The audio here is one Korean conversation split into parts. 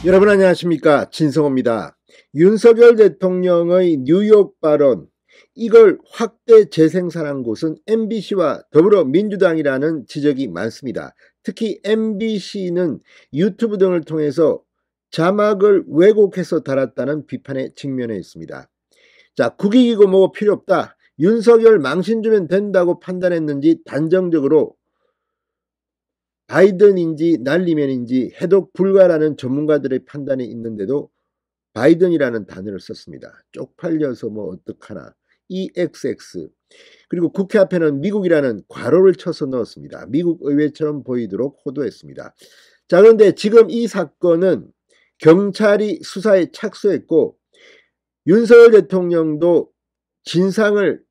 여러분 안녕하십니까, 진성호입니다. 윤석열 대통령의 뉴욕 발언, 이걸 확대 재생산한 곳은 MBC와 더불어민주당이라는 지적이 많습니다. 특히 MBC는 유튜브 등을 통해서 자막을 왜곡해서 달았다는 비판에 직면해 있습니다. 자, 국익이고 뭐고 필요 없다, 윤석열 망신 주면 된다고 판단했는지 단정적으로 바이든인지 날리면인지 해독 불가라는 전문가들의 판단이 있는데도 바이든이라는 단어를 썼습니다. 쪽팔려서 뭐 어떡하나, EXX. 그리고 국회 앞에는 미국이라는 괄호를 쳐서 넣었습니다. 미국 의회처럼 보이도록 호도했습니다. 자, 그런데 지금 이 사건은 경찰이 수사에 착수했고 윤석열 대통령도 진상을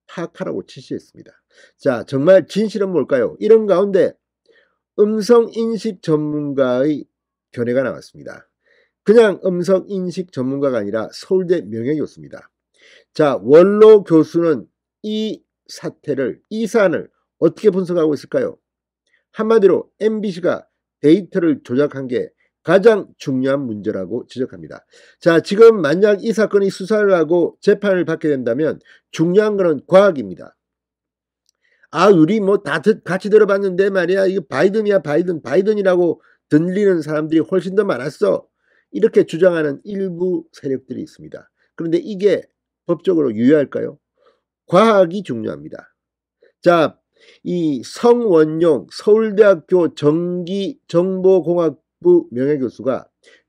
파악하라고 지시했습니다. 자, 정말 진실은 뭘까요? 이런 가운데 음성인식 전문가의 견해가 나왔습니다. 그냥 음성인식 전문가가 아니라 서울대 명예교수입니다. 자, 원로 교수는 이 사안을 어떻게 분석하고 있을까요? 한마디로 MBC가 데이터를 조작한 게 가장 중요한 문제라고 지적합니다. 자, 지금 만약 이 사건이 수사를 하고 재판을 받게 된다면 중요한 것은 과학입니다. 우리 뭐 다 같이 들어봤는데 말이야, 이거 바이든이야, 바이든이라고 들리는 사람들이 훨씬 더 많았어, 이렇게 주장하는 일부 세력들이 있습니다. 그런데 이게 법적으로 유효할까요? 과학이 중요합니다. 자, 이 성원용 서울대학교 전기정보공학부 명예교수가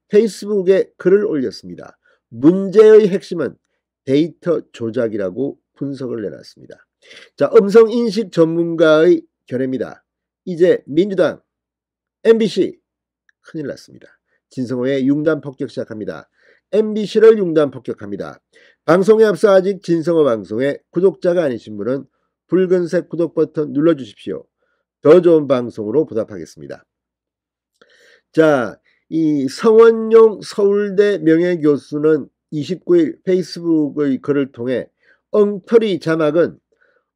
페이스북에 글을 올렸습니다. 문제의 핵심은 데이터 조작이라고 분석을 내놨습니다. 자, 음성인식 전문가의 견해입니다. 이제 민주당, MBC 큰일 났습니다. 진성호의 융단 폭격 시작합니다. MBC를 융단 폭격합니다. 방송에 앞서 아직 진성호 방송의 구독자가 아니신 분은 붉은색 구독 버튼 눌러주십시오. 더 좋은 방송으로 보답하겠습니다. 자, 이 성원용 서울대 명예교수는 29일 페이스북의 글을 통해 엉터리 자막은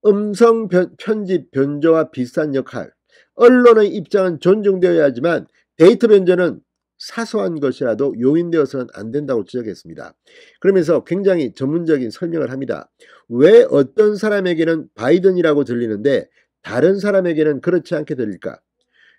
음성 편집 변조와 비슷한 역할, 언론의 입장은 존중되어야 하지만 데이터 변조는 사소한 것이라도 용인되어서는 안 된다고 지적했습니다. 그러면서 굉장히 전문적인 설명을 합니다. 왜 어떤 사람에게는 바이든이라고 들리는데 다른 사람에게는 그렇지 않게 들릴까?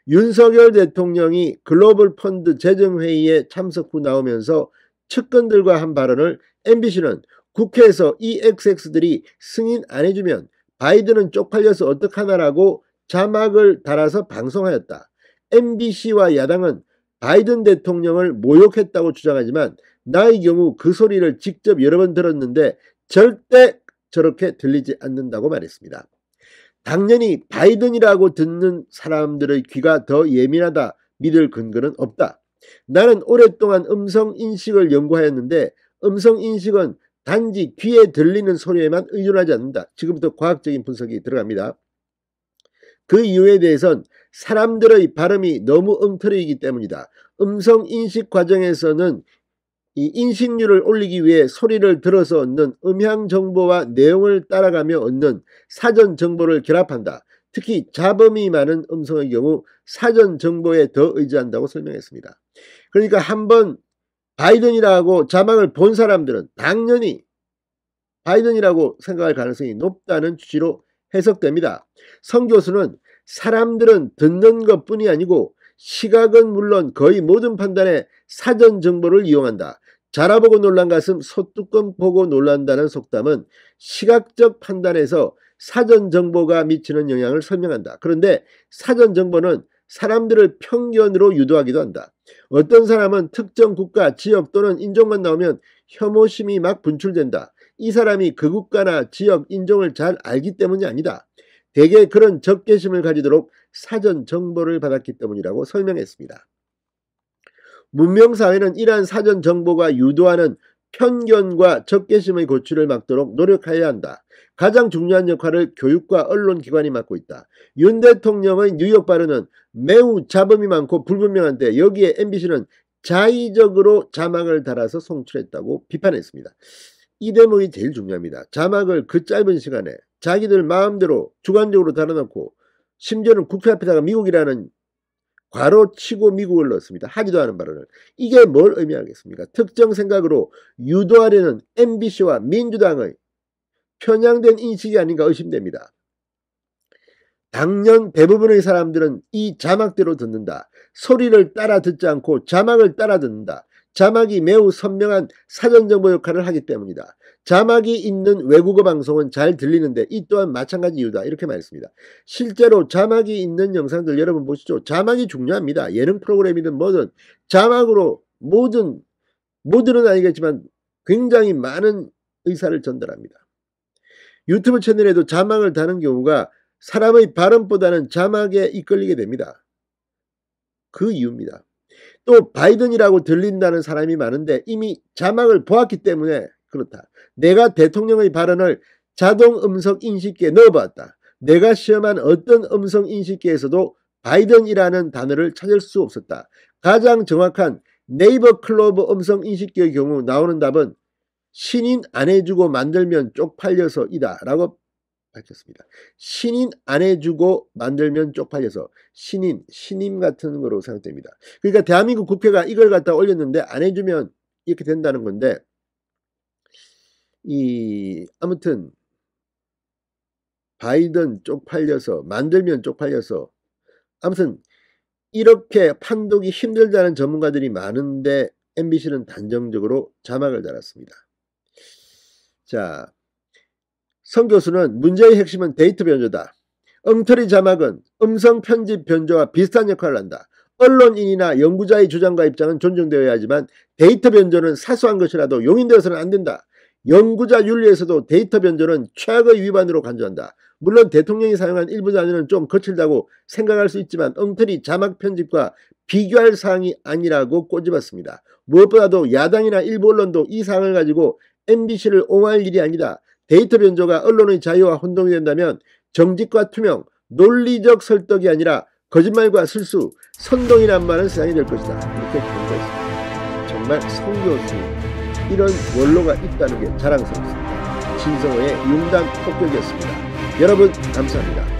윤석열 대통령이 글로벌 펀드 재정회의에 참석 후 나오면서 측근들과 한 발언을 MBC는 국회에서 EXX들이 승인 안 해주면 바이든은 쪽팔려서 어떡하나라고 자막을 달아서 방송하였다. MBC와 야당은 바이든 대통령을 모욕했다고 주장하지만 나의 경우 그 소리를 직접 여러 번 들었는데 절대 저렇게 들리지 않는다고 말했습니다. 당연히 바이든이라고 듣는 사람들의 귀가 더 예민하다 믿을 근거는 없다. 나는 오랫동안 음성인식을 연구하였는데 음성인식은 단지 귀에 들리는 소리에만 의존하지 않는다. 지금부터 과학적인 분석이 들어갑니다. 그 이유에 대해선 사람들의 발음이 너무 엉터리이기 때문이다. 음성인식 과정에서는 이 인식률을 올리기 위해 소리를 들어서 얻는 음향 정보와 내용을 따라가며 얻는 사전 정보를 결합한다. 특히 잡음이 많은 음성의 경우 사전 정보에 더 의지한다고 설명했습니다. 그러니까 한번 바이든이라고 자막을 본 사람들은 당연히 바이든이라고 생각할 가능성이 높다는 취지로 해석됩니다. 성 교수는 사람들은 듣는 것뿐이 아니고 시각은 물론 거의 모든 판단에 사전 정보를 이용한다. 자라보고 놀란 가슴 소뚜껑 보고 놀란다는 속담은 시각적 판단에서 사전 정보가 미치는 영향을 설명한다. 그런데 사전 정보는 사람들을 편견으로 유도하기도 한다. 어떤 사람은 특정 국가, 지역 또는 인종만 나오면 혐오심이 막 분출된다. 이 사람이 그 국가나 지역, 인종을 잘 알기 때문이 아니다. 대개 그런 적개심을 가지도록 사전 정보를 받았기 때문이라고 설명했습니다. 문명사회는 이러한 사전 정보가 유도하는 편견과 적개심의 고취를 막도록 노력해야 한다. 가장 중요한 역할을 교육과 언론기관이 맡고 있다. 윤 대통령의 뉴욕 발언은 매우 잡음이 많고 불분명한데 여기에 MBC는 자의적으로 자막을 달아서 송출했다고 비판했습니다. 이 대목이 제일 중요합니다. 자막을 그 짧은 시간에 자기들 마음대로 주관적으로 달아놓고 심지어는 국회 앞에다가 미국이라는 괄호치고 미국을 넣었습니다. 하지도 않은 발언을. 이게 뭘 의미하겠습니까? 특정 생각으로 유도하려는 MBC와 민주당의 편향된 인식이 아닌가 의심됩니다. 당연 대부분의 사람들은 이 자막대로 듣는다. 소리를 따라 듣지 않고 자막을 따라 듣는다. 자막이 매우 선명한 사전정보 역할을 하기 때문이다. 자막이 있는 외국어 방송은 잘 들리는데 이 또한 마찬가지 이유다. 이렇게 말했습니다. 실제로 자막이 있는 영상들 여러분 보시죠. 자막이 중요합니다. 예능 프로그램이든 뭐든 자막으로 모두는 아니겠지만 굉장히 많은 의사를 전달합니다. 유튜브 채널에도 자막을 다는 경우가 사람의 발음보다는 자막에 이끌리게 됩니다. 그 이유입니다. 또 바이든이라고 들린다는 사람이 많은데 이미 자막을 보았기 때문에 그렇다. 내가 대통령의 발언을 자동 음성 인식기에 넣어봤다. 내가 시험한 어떤 음성 인식기에서도 바이든이라는 단어를 찾을 수 없었다. 가장 정확한 네이버 클로버 음성 인식기의 경우 나오는 답은 신인 안 해주고 만들면 쪽팔려서이다 라고 밝혔습니다. 신인 안 해주고 만들면 쪽팔려서 신임 같은 거로 생각됩니다. 그러니까 대한민국 국회가 이걸 갖다 올렸는데 안 해주면 이렇게 된다는 건데 아무튼 바이든 쪽팔려서 만들면 쪽팔려서 아무튼 이렇게 판독이 힘들다는 전문가들이 많은데 MBC는 단정적으로 자막을 달았습니다. 자, 성 교수는 문제의 핵심은 데이터 변조다. 엉터리 자막은 음성 편집 변조와 비슷한 역할을 한다. 언론인이나 연구자의 주장과 입장은 존중되어야 하지만 데이터 변조는 사소한 것이라도 용인되어서는 안 된다. 연구자 윤리에서도 데이터 변조는 최악의 위반으로 간주한다. 물론 대통령이 사용한 일부 단어는 좀 거칠다고 생각할 수 있지만 엉터리 자막 편집과 비교할 사항이 아니라고 꼬집었습니다. 무엇보다도 야당이나 일부 언론도 이 사항을 가지고 MBC를 옹호할 일이 아니다. 데이터 변조가 언론의 자유와 혼동이 된다면 정직과 투명, 논리적 설득이 아니라 거짓말과 실수, 선동이란말은 세상이 될 것이다. 이렇게 경고했습니다. 정말 성 교수 이런 원로가 있다는 게 자랑스럽습니다. 진성호의 융단 폭격이었습니다. 여러분 감사합니다.